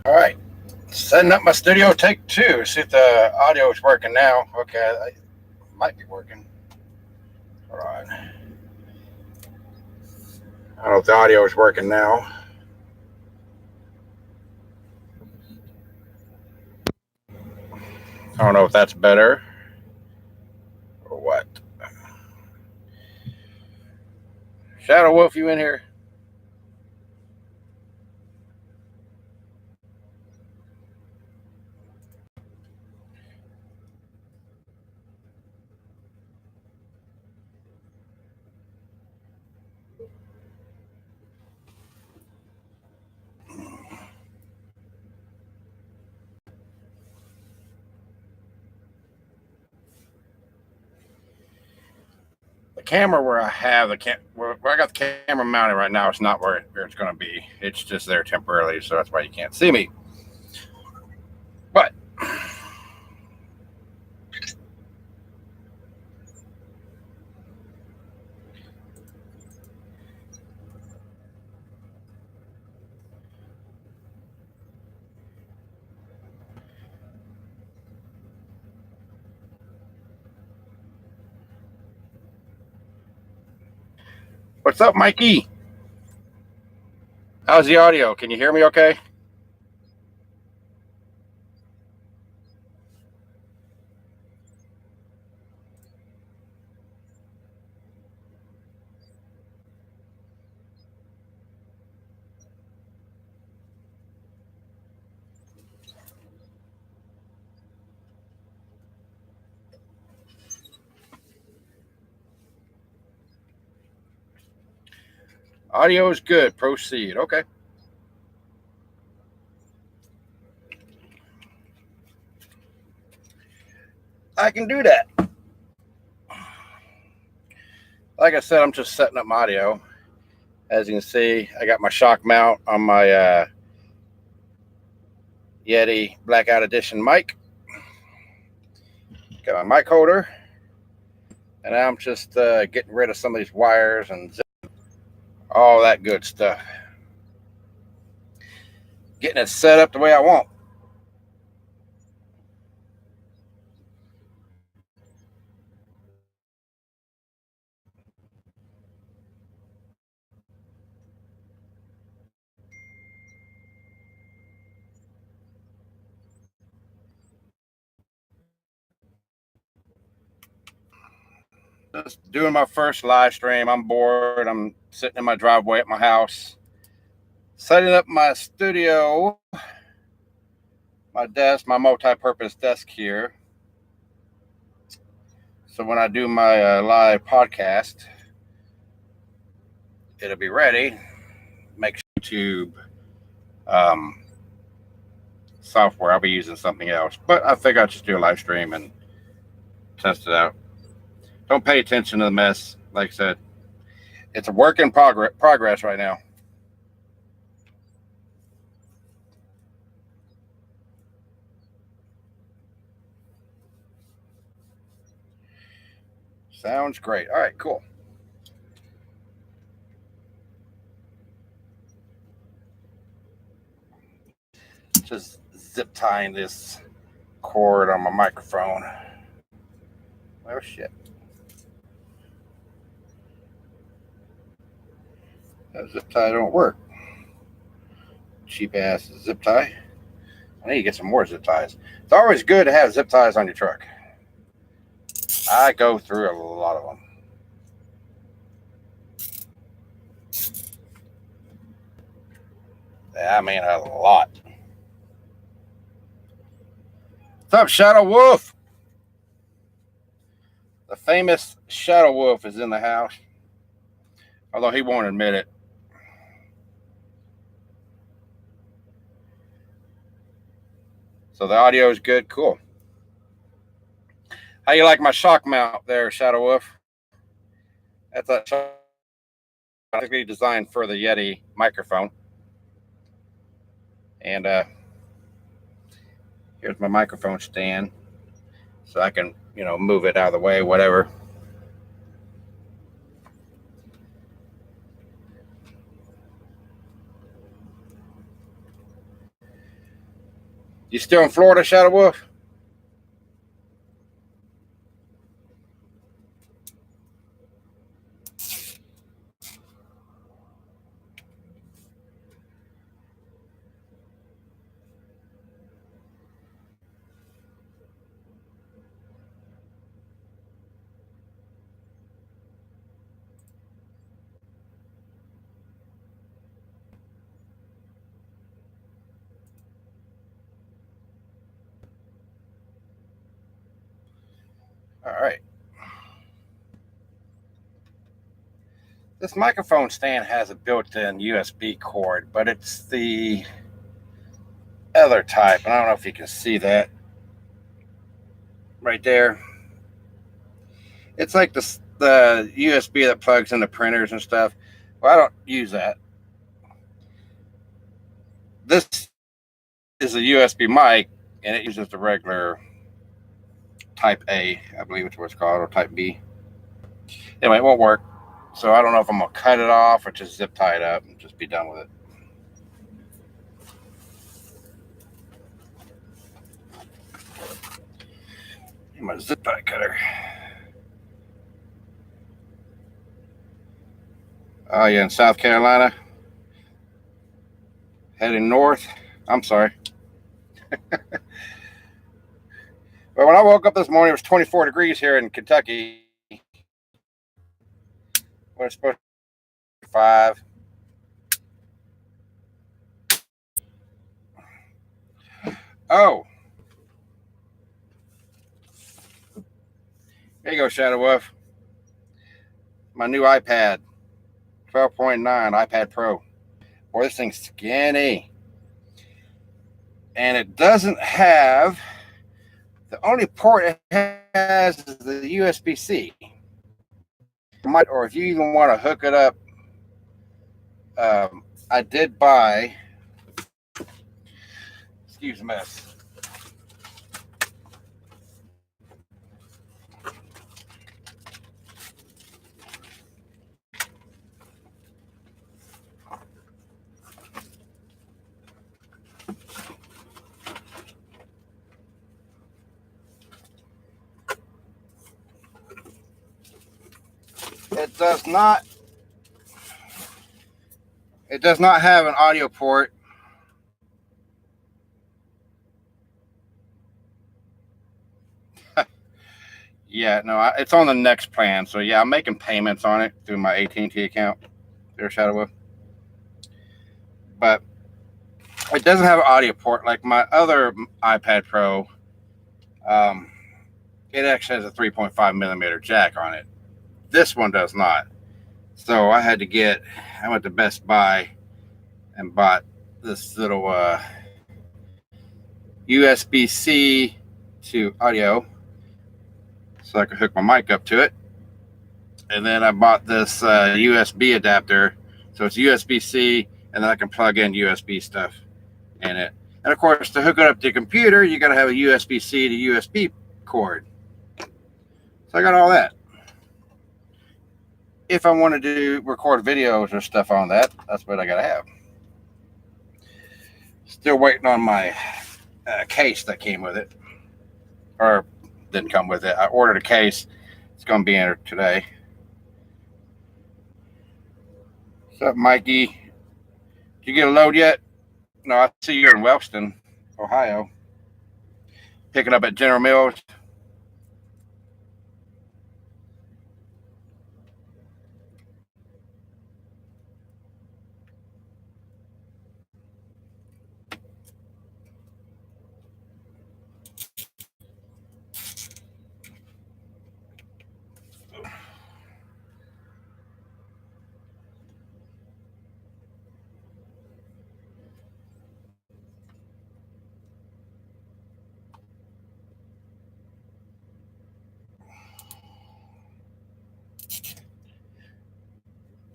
All right, setting up my studio. Take two. See if the audio is working now. Okay, it might be working. Hold on. I don't know if the audio is working now. I don't know if that's better or what. Shadow Wolf, you in here? The camera where I have where I got the camera mounted right now, it's not where it's going to be. It's just there temporarily, so that's why you can't see me. But what's up, Mikey? How's the audio? Can you hear me okay? Audio is good. Proceed. Okay. I can do that. Like I said, I'm just setting up my audio. As you can see, I got my shock mount on my Yeti Blackout Edition mic. Got my mic holder. And I'm just getting rid of some of these wires and all that good stuff. Getting it set up the way I want. Just doing my first live stream. I'm bored. I'm sitting in my driveway at my house, setting up my studio, my desk, my multi-purpose desk here. So when I do my live podcast, it'll be ready. Make sure YouTube software. I'll be using something else, but I think I'll just do a live stream and test it out. Don't pay attention to the mess. Like I said, it's a work in progress right now. Sounds great. All right, cool. Just zip tying this cord on my microphone. Oh shit. That zip tie don't work. Cheap ass zip tie. I need to get some more zip ties. It's always good to have zip ties on your truck. I go through a lot of them. I mean, a lot. What's up, Shadow Wolf? The famous Shadow Wolf is in the house, although he won't admit it. So the audio is good. Cool. How you like my shock mount there, Shadow Wolf? That's a specifically designed for the Yeti microphone. And here's my microphone stand, so I can, move it out of the way, whatever. You still in Florida, Shadow Wolf? All right. This microphone stand has a built-in USB cord, but it's the other type. I don't know if you can see that right there. It's like the USB that plugs into printers and stuff. Well, I don't use that. This is a USB mic, and it uses the regular Type A, I believe it's what it's called, or Type B. Anyway, it won't work. So I don't know if I'm going to cut it off or just zip tie it up and just be done with it. My zip tie cutter. Oh, yeah, in South Carolina. Heading north. I'm sorry. But when I woke up this morning, it was 24 degrees here in Kentucky. When it's supposed to be 5. Oh. There you go, Shadow Wolf. My new iPad. 12.9 iPad Pro. Boy, this thing's skinny. And it doesn't have, the only port it has is the USB-C. Or if you even want to hook it up, I did buy, excuse the mess. It does not have an audio port. Yeah, no, it's on the next plan. So yeah, I'm making payments on it through my AT&T account. There, Shadow Wolf. But it doesn't have an audio port like my other iPad Pro. It actually has a 3.5 millimeter jack on it. This one does not. So I went to Best Buy and bought this little USB-C to audio so I could hook my mic up to it. And then I bought this USB adapter. So it's USB-C, and then I can plug in USB stuff in it. And of course, to hook it up to your computer, you got to have a USB-C to USB cord. So I got all that. If I want to record videos or stuff on that, that's what I got to have. Still waiting on my case that came with it. Or didn't come with it. I ordered a case. It's going to be in today. What's up, Mikey? Did you get a load yet? No, I see you're in Wellston, Ohio. Picking up at General Mills.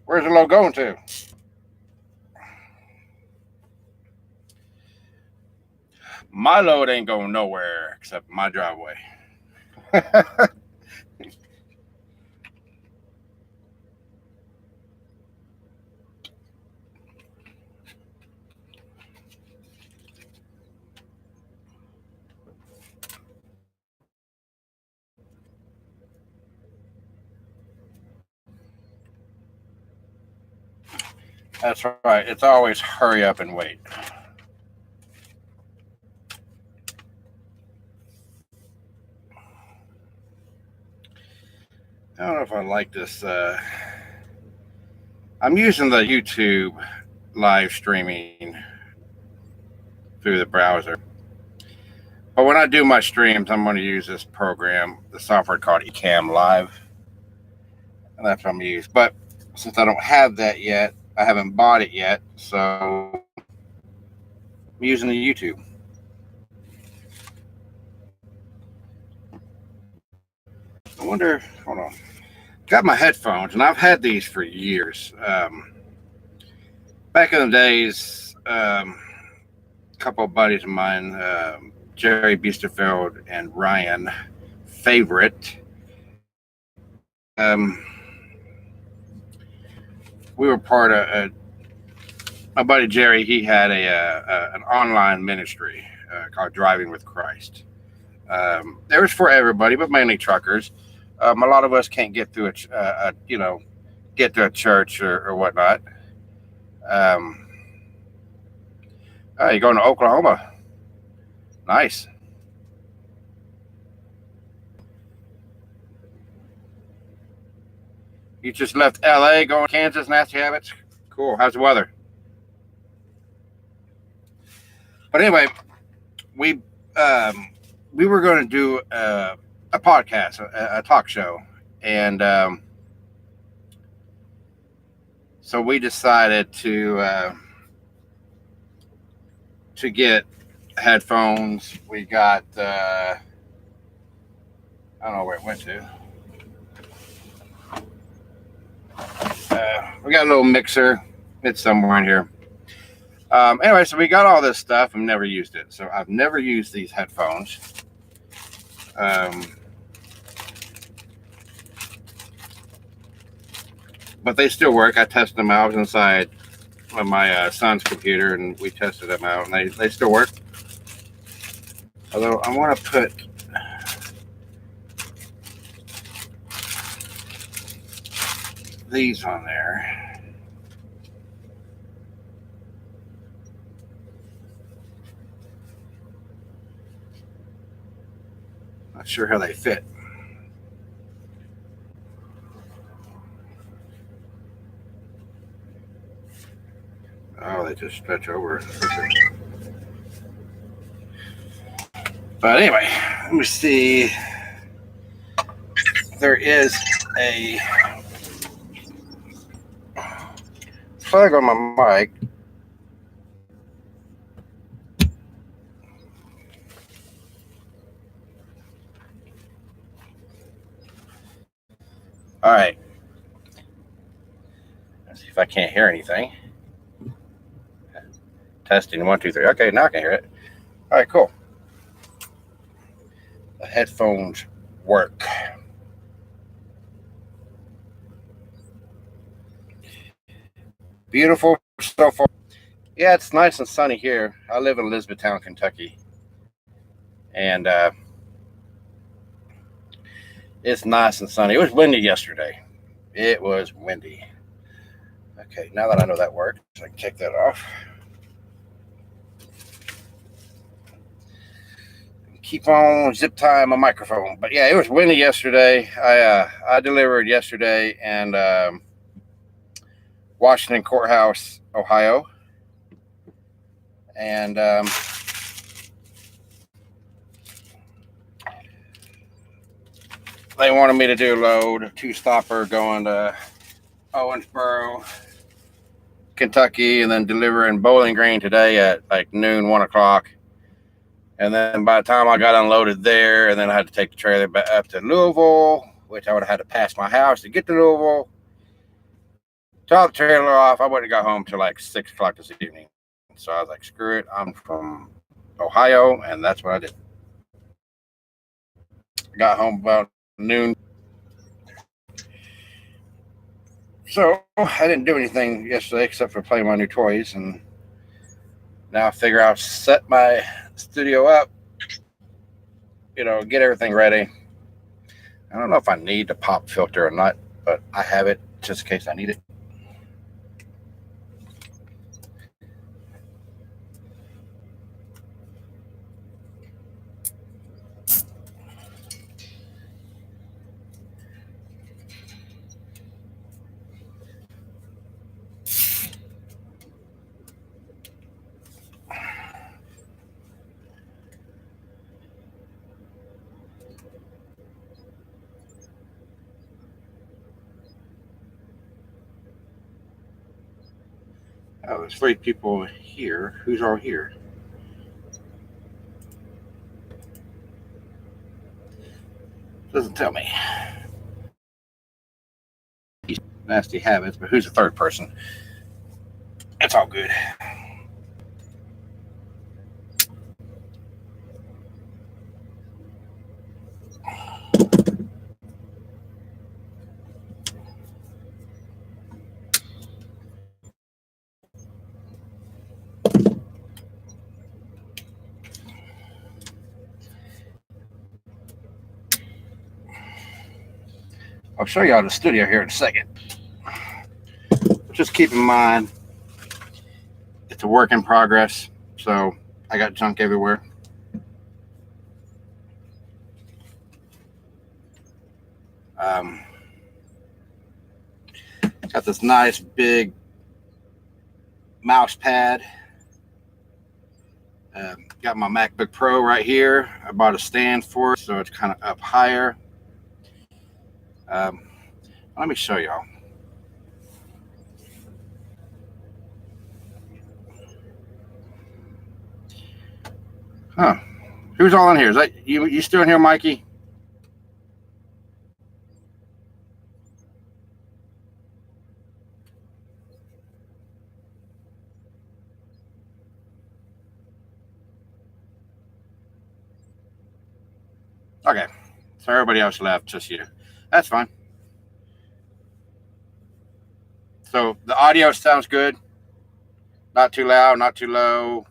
Where's the load going to? My load ain't going nowhere except my driveway. That's right. It's always hurry up and wait. I don't know if I like this. I'm using the YouTube live streaming through the browser. But when I do my streams, I'm going to use this program, the software called Ecamm Live. And that's what I'm going to use. But since I don't have that yet, I haven't bought it yet. So I'm using the YouTube. I wonder, hold on. Got my headphones, and I've had these for years. Back in the days, a couple of buddies of mine, Jerry Biesterfeld and Ryan Favorite, we were part of my buddy Jerry. He had an online ministry called Driving with Christ. It was for everybody, but mainly truckers. A lot of us can't get through get to a church or whatnot. Oh, you're going to Oklahoma? Nice. You just left LA, going to Kansas, Nasty Habits. Cool. How's the weather? But anyway, we were going to do a podcast, a talk show, and so we decided to get headphones. We got I don't know where it went to. We got a little mixer. It's somewhere in here. Anyway, so we got all this stuff and never used it. So I've never used these headphones. But they still work. I tested them out. I was inside of my son's computer, and we tested them out, and they still work. Although I want to put these on there. Not sure how they fit. Oh, they just stretch over. But anyway, let me see. There is a plug on my mic. All right. Let's see if I can't hear anything. Testing 1, 2, 3. Okay, now I can hear it. All right, cool. The headphones work. Beautiful so far. Yeah, it's nice and sunny here. I live in Elizabethtown, Kentucky. And it's nice and sunny. It was windy yesterday. It was windy. Okay, now that I know that works, I can take that off. Keep on zip tying my microphone. But yeah, it was windy yesterday. I delivered yesterday and Washington Courthouse, Ohio. And they wanted me to do a load, a 2-stopper going to Owensboro, Kentucky, and then deliver in Bowling Green today at like noon, 1 o'clock. And then by the time I got unloaded there, and then I had to take the trailer back up to Louisville, which I would have had to pass my house to get to Louisville. Top the trailer off. I wouldn't have got home till like 6 o'clock this evening. So I was like, screw it. I'm from Ohio, and that's what I did. Got home about noon. So I didn't do anything yesterday except for play my new toys, and now I figure I'll set my studio up, get everything ready. I don't know if I need the pop filter or not, but I have it just in case I need it. Oh, there's 3 people here. Who's all here? Doesn't tell me. Nasty habits, but who's the 3rd person? It's all good. I'll show y'all the studio here in a second. Just keep in mind, it's a work in progress, so I got junk everywhere. Got this nice big mouse pad. Got my MacBook Pro right here. I bought a stand for it, so it's kind of up higher. Let me show y'all. Huh. Who's all in here? Is that you still in here, Mikey? Okay. So everybody else left, just you. That's fine. So the audio sounds good. Not too loud, not too low.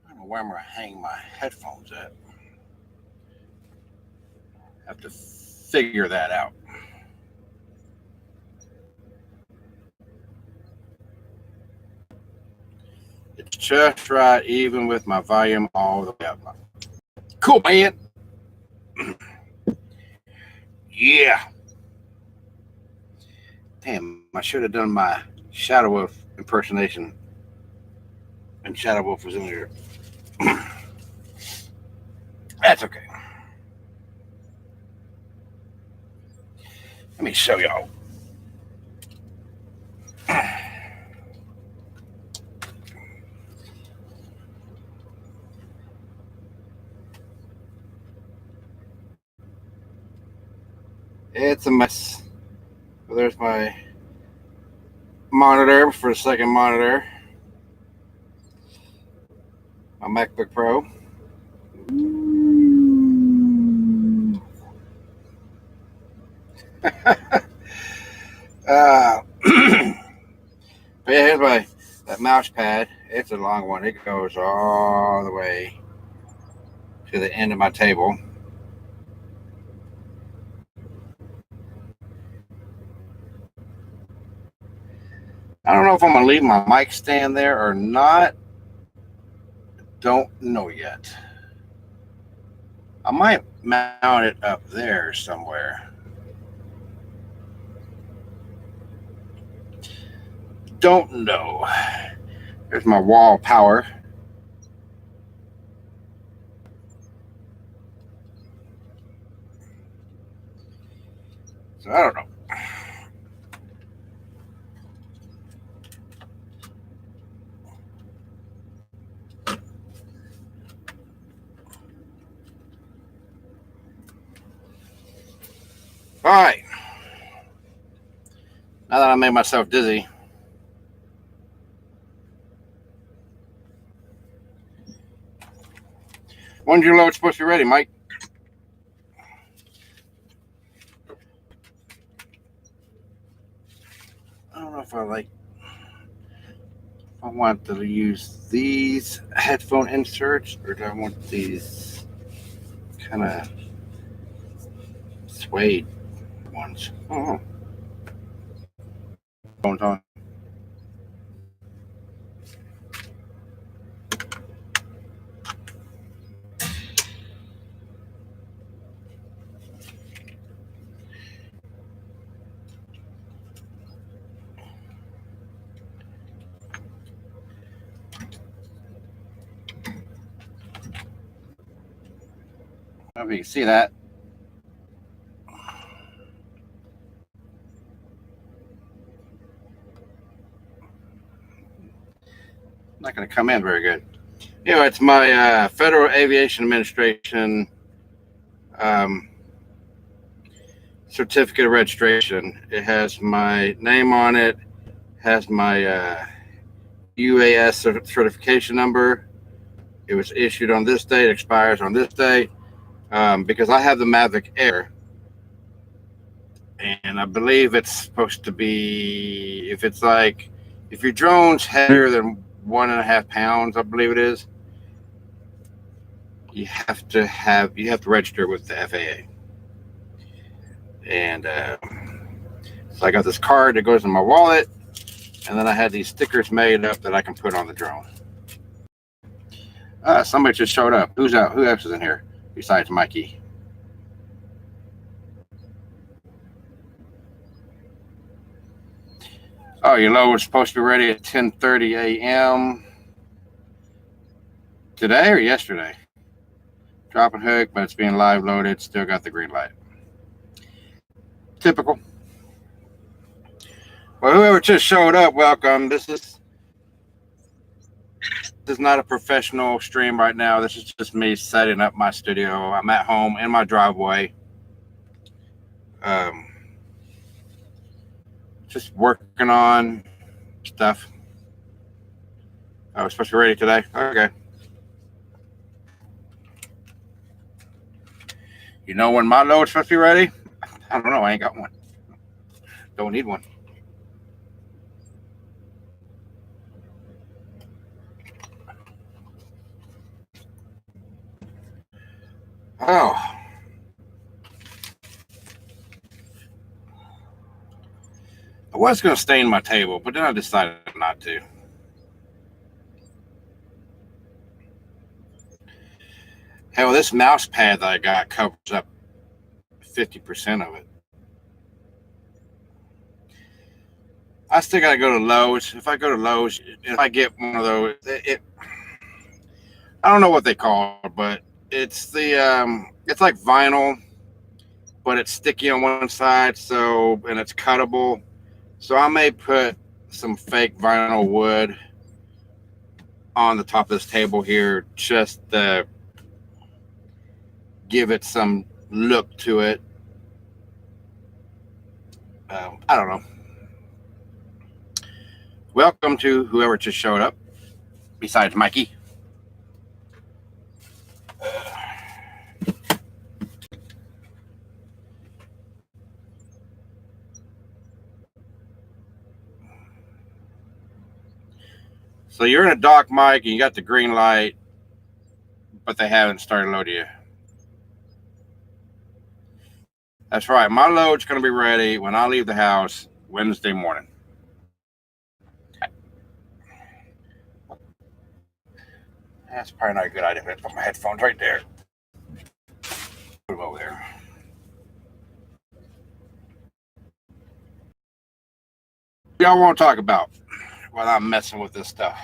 I don't know where I'm going to hang my headphones at. I have to figure that out. It's just right, even with my volume all the way up. Cool, man. Yeah. Damn, I should have done my Shadow Wolf impersonation. And Shadow Wolf was in here. That's okay. Let me show y'all. It's a mess. So there's my monitor for the second monitor. My MacBook Pro. But yeah, here's that mouse pad. It's a long one. It goes all the way to the end of my table. I don't know if I'm going to leave my mic stand there or not. Don't know yet. I might mount it up there somewhere. Don't know. There's my wall power. So I don't know. All right. Now that I made myself dizzy, when's your load supposed to be ready, Mike? I don't know if I want to use these headphone inserts or do I want these kind of suede ones? Oh, phones on. I don't know if you can see that. Not going to come in very good. Anyway, it's my Federal Aviation Administration certificate of registration. It has my name on it, has my UAS certification number. It was issued on this date, expires on this date, because I have the Mavic Air, and I believe it's supposed to be, if your drone's heavier than 1.5 pounds, I believe it is, you have to register with the FAA. And so I got this card that goes in my wallet, and then I had these stickers made up that I can put on the drone. Somebody just showed up. Who's out? Who else is in here besides Mikey? Oh, your load was supposed to be ready at 10:30 a.m. today or yesterday? Drop and hook, but it's being live loaded. Still got the green light. Typical. Well, whoever just showed up, welcome. This is not a professional stream right now. This is just me setting up my studio. I'm at home in my driveway. Just working on stuff. I was supposed to be ready today. Okay. You know when my load's supposed to be ready? I don't know. I ain't got one. Don't need one. Oh. I was going to stain my table, but then I decided not to. Hell, this mouse pad that I got covers up 50% of it. I still got to go to Lowe's. If I go to Lowe's, if I get one of those, I don't know what they call it, but it's it's like vinyl, but it's sticky on one side, and it's cuttable. So I may put some fake vinyl wood on the top of this table here, just to give it some look to it. I don't know. Welcome to whoever just showed up, besides Mikey. So you're in a dock, Mike, and you got the green light, but they haven't started loading you. That's right. My load's going to be ready when I leave the house Wednesday morning. That's probably not a good idea. I put my headphones right there. Put them over there. Y'all want to talk about while I'm messing with this stuff?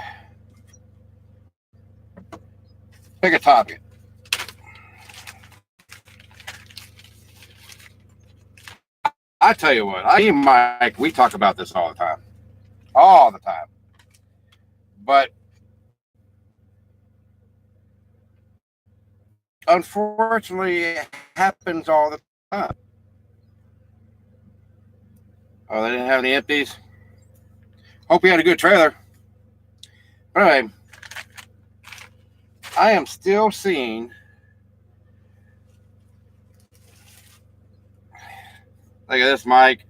Pick a topic. I tell you what, me and Mike, we talk about this all the time. All the time. But unfortunately, it happens all the time. Oh, they didn't have any empties? Hope you had a good trailer. But anyway, I am still seeing look at this, Mike.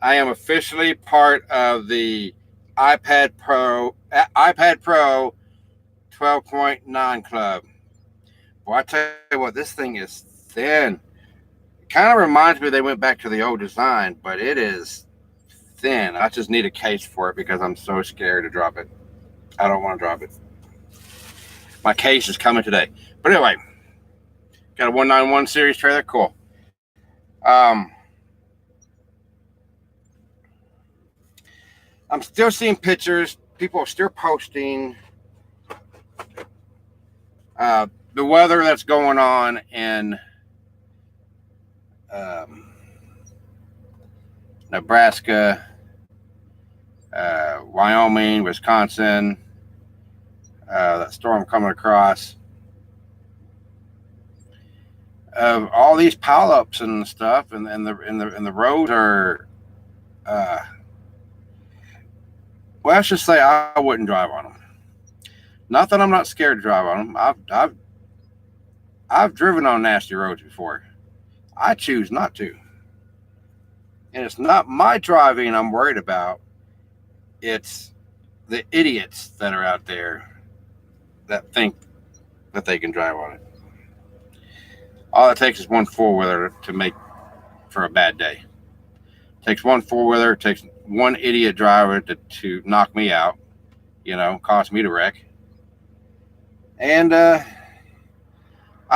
I am officially part of the iPad Pro 12.9 club. Well, I tell you what, this thing is thin. It kind of reminds me they went back to the old design, but it is thin. I just need a case for it because I'm so scared to drop it. I don't want to drop it. My case is coming today. But anyway, got a 191 series trailer. Cool. I'm still seeing pictures. People are still posting the weather that's going on in um, Nebraska, Wyoming, Wisconsin, that storm coming across, all these pileups and stuff, and the roads are. Well, let's just say I wouldn't drive on them. Not that I'm not scared to drive on them. I've driven on nasty roads before. I choose not to, and it's not my driving I'm worried about. It's the idiots that are out there that think that they can drive on it. All it takes is one four wheeler to make for a bad day. It takes one four wheeler. It takes one idiot driver to knock me out. Cause me to wreck. And I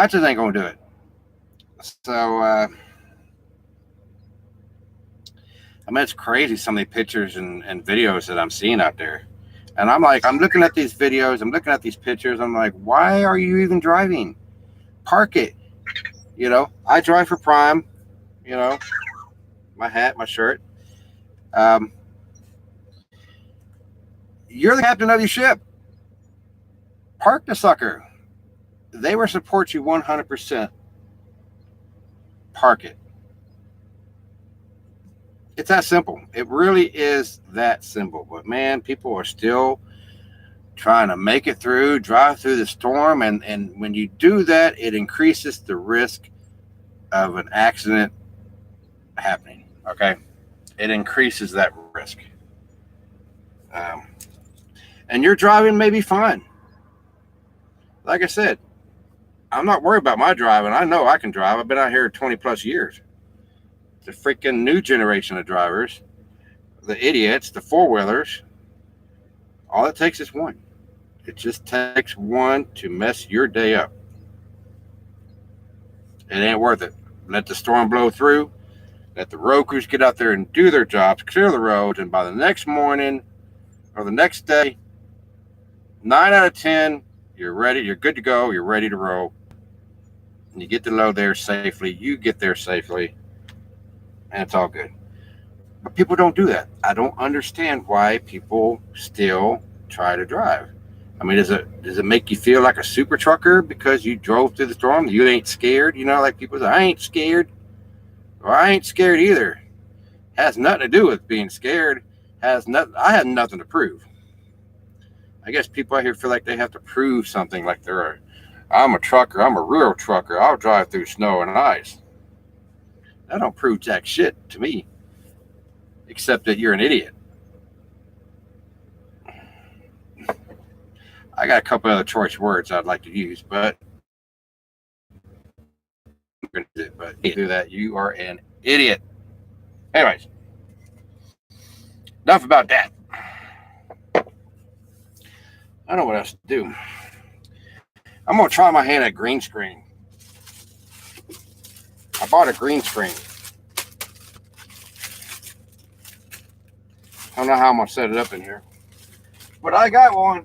just ain't gonna do it. So it's crazy some of the pictures and videos that I'm seeing out there. And I'm looking at these videos, I'm looking at these pictures, I'm like, why are you even driving? Park it. I drive for Prime, my hat, my shirt. You're the captain of your ship. Park the sucker. They will support you 100%. Park it. It's that simple. It really is that simple. But man, people are still trying to make it through, drive through the storm. And when you do that, it increases the risk of an accident happening. Okay. It increases that risk. And your driving may be fine. Like I said, I'm not worried about my driving. I know I can drive. I've been out here 20 plus years. The freaking new generation of drivers, the idiots, the four-wheelers, all it takes is one. It just takes one to mess your day up. It ain't worth it. Let the storm blow through. Let the road crews get out there and do their jobs, clear the roads, and by the next morning or the next day, 9 out of 10, you're ready, you're good to go, you're ready to roll. And you get the load there safely, you get there safely, and it's all good. But people don't do that. I don't understand why people still try to drive. I mean, does it make you feel like a super trucker because you drove through the storm? You ain't scared? Like people say, I ain't scared. Well, I ain't scared either. Has nothing to do with being scared. I had nothing to prove. I guess people out here feel like they have to prove something, like I'm a trucker, I'm a real trucker, I'll drive through snow and ice. That don't prove jack shit to me, except that you're an idiot. I got a couple other choice words I'd like to use, but do that, you are an idiot. Anyways, enough about that. I know what else to do. I'm going to try my hand at green screen. I bought a green screen. I don't know how I'm going to set it up in here, but I got one.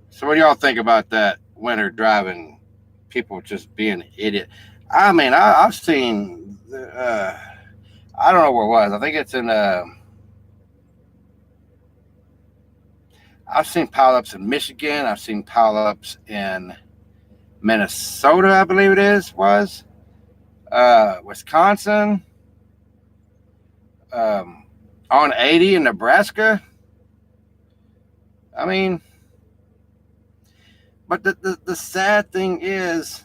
So what do y'all think about that winter driving? People just being an idiot. I mean, I've seen, I don't know where it was. I think it's in, I've seen pileups in Michigan. I've seen pileups in Minnesota, I believe it was. Wisconsin. On 80 in Nebraska. I mean, but the sad thing is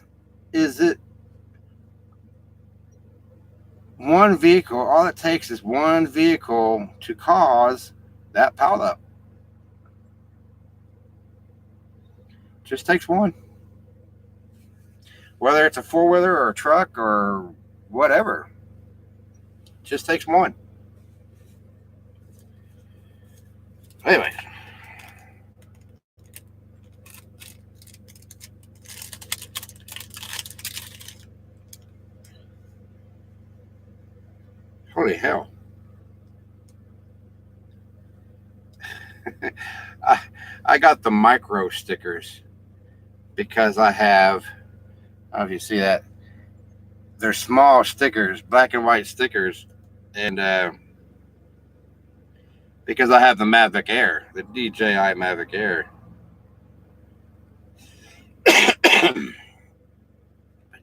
it one vehicle, all it takes is one vehicle to cause that pileup. Just takes one. Whether it's a four-wheeler or a truck or whatever. Just takes one. Anyway. Holy I got the micro stickers because I have, I don't know if you see that, they're small stickers, black and white stickers, and because I have the Mavic Air, the DJI Mavic Air.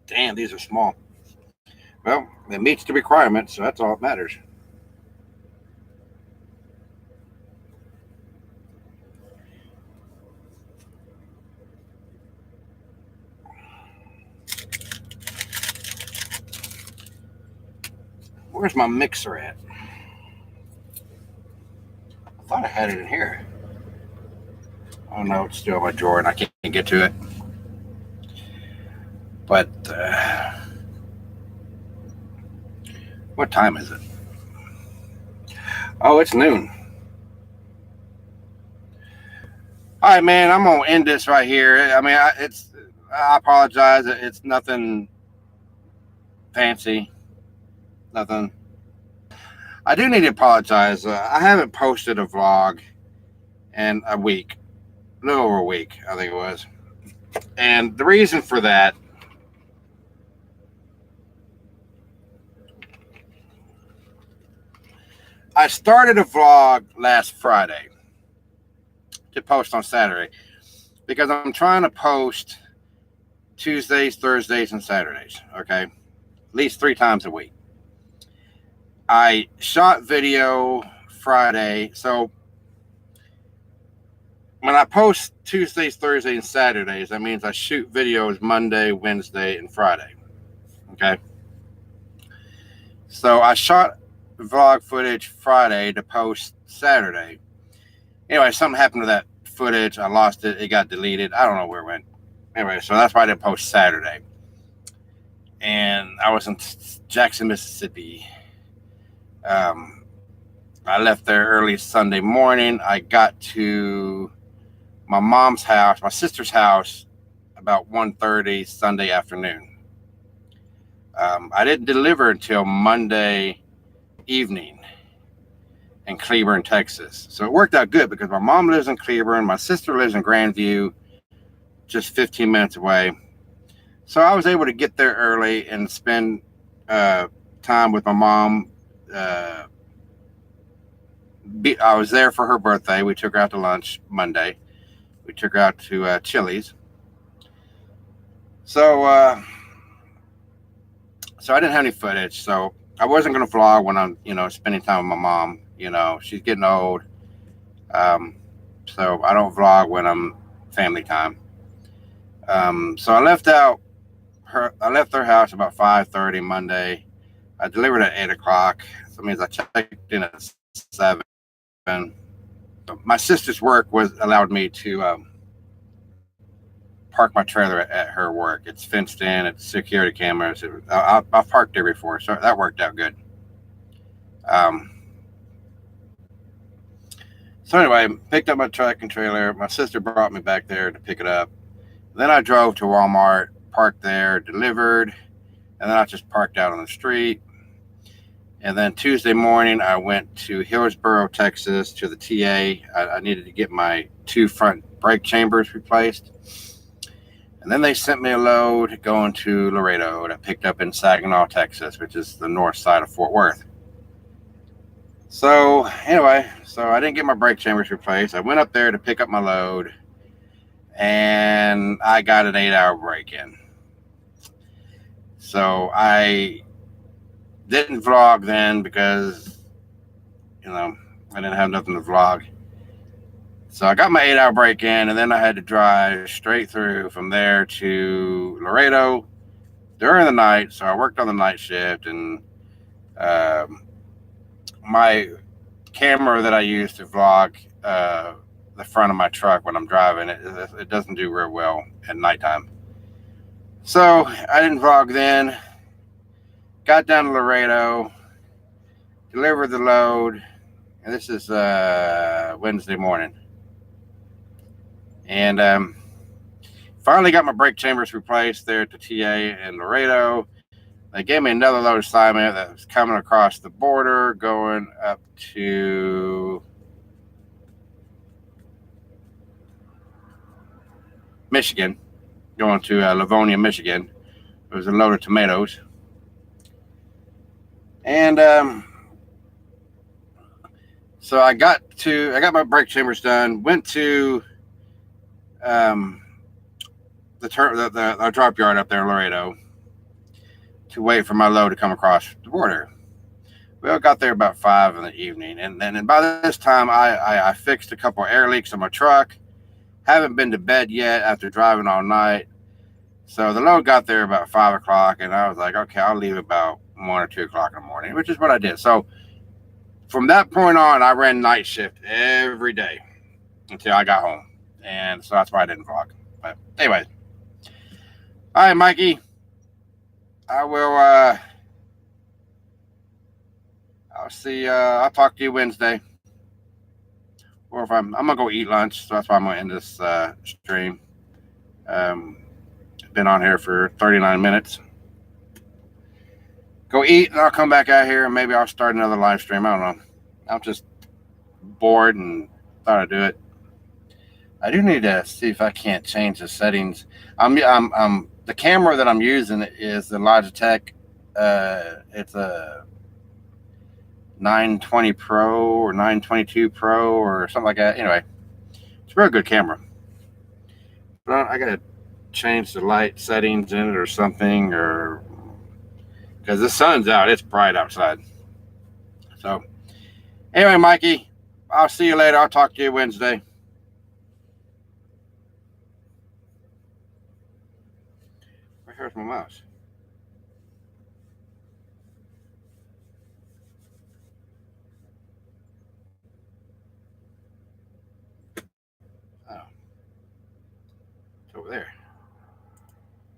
Damn, these are small. Well, it meets the requirements, so that's all that matters. Where's my mixer at? I thought I had it in here. Oh no, it's still in my drawer and I can't get to it. But what time is it? Oh, it's noon. All right, man. I'm gonna end this right here. I mean, I apologize. It's nothing fancy. Nothing. I do need to apologize. I haven't posted a vlog in a week, a little over a week, I think it was. And the reason for that, I started a vlog last Friday to post on Saturday because I'm trying to post Tuesdays, Thursdays, and Saturdays, okay? At least 3 times a week. I shot video Friday, so when I post Tuesdays, Thursdays, and Saturdays, that means I shoot videos Monday, Wednesday, and Friday, okay? So I shot vlog footage Friday to post Saturday. Anyway, something happened to that footage. I lost it. It got deleted. I don't know where it went. Anyway, so that's why I didn't post Saturday. And I was in Jackson, Mississippi. I left there early Sunday morning. I got to my mom's house, my sister's house, about 1:30 Sunday afternoon. I didn't deliver until Monday evening in Cleburne, Texas. So it worked out good because my mom lives in Cleburne. My sister lives in Grandview, just 15 minutes away. So I was able to get there early and spend time with my mom. I was there for her birthday. We took her out to lunch Monday. We took her out to Chili's. So I didn't have any footage. So I wasn't going to vlog when I'm, spending time with my mom. She's getting old. So I don't vlog when I'm family time. So I left their house about 5:30 Monday. I delivered at 8 o'clock. So that means I checked in at 7. My sister's work allowed me to park my trailer at her work. It's fenced in. It's security cameras. I've parked there before, so that worked out good. So anyway, picked up my truck and trailer. My sister brought me back there to pick it up. Then I drove to Walmart, parked there, delivered, and then I just parked out on the street. And then Tuesday morning, I went to Hillsboro, Texas, to the TA. I needed to get my 2 front brake chambers replaced. And then they sent me a load going to Laredo that picked up in Saginaw, Texas, which is the north side of Fort Worth. So anyway, I didn't get my brake chambers replaced. I went up there to pick up my load, and I got an 8-hour break-in. So I didn't vlog then because, I didn't have nothing to vlog. So I got my 8-hour break-in, and then I had to drive straight through from there to Laredo during the night. So I worked on the night shift, and my camera that I use to vlog the front of my truck when I'm driving, it doesn't do real well at nighttime. So I didn't vlog then. Got down to Laredo, delivered the load, and this is Wednesday morning. And finally got my brake chambers replaced there at the TA in Laredo. They gave me another load assignment that was coming across the border, going up to Michigan, going to Livonia, Michigan. It was a load of tomatoes. And so I got my brake chambers done. Went to the drop yard up there in Laredo to wait for my load to come across the border. We all got there about 5 in the evening, and by this time I fixed a couple air leaks on my truck. Haven't been to bed yet after driving all night. So the load got there about 5 o'clock, and I was like, okay, I'll leave about 1 or 2 o'clock in the morning, which is what I did. So from that point on, I ran night shift every day until I got home. And so that's why I didn't vlog. But anyway. All right, Mikey. I'll see, I'll talk to you Wednesday. Or if I'm going to go eat lunch. So that's why I'm going to end this stream. Been on here for 39 minutes. Go eat, and I'll come back out here, and maybe I'll start another live stream. I don't know. I'm just bored and thought I'd do it. I do need to see if I can't change the settings. The camera that I'm using is the Logitech. It's a 920 Pro or 922 Pro or something like that. Anyway, it's a real good camera. But I gotta change the light settings in it or something, or because the sun's out, it's bright outside. So anyway, Mikey, I'll see you later. I'll talk to you Wednesday. Where's my mouse? Oh, it's over there.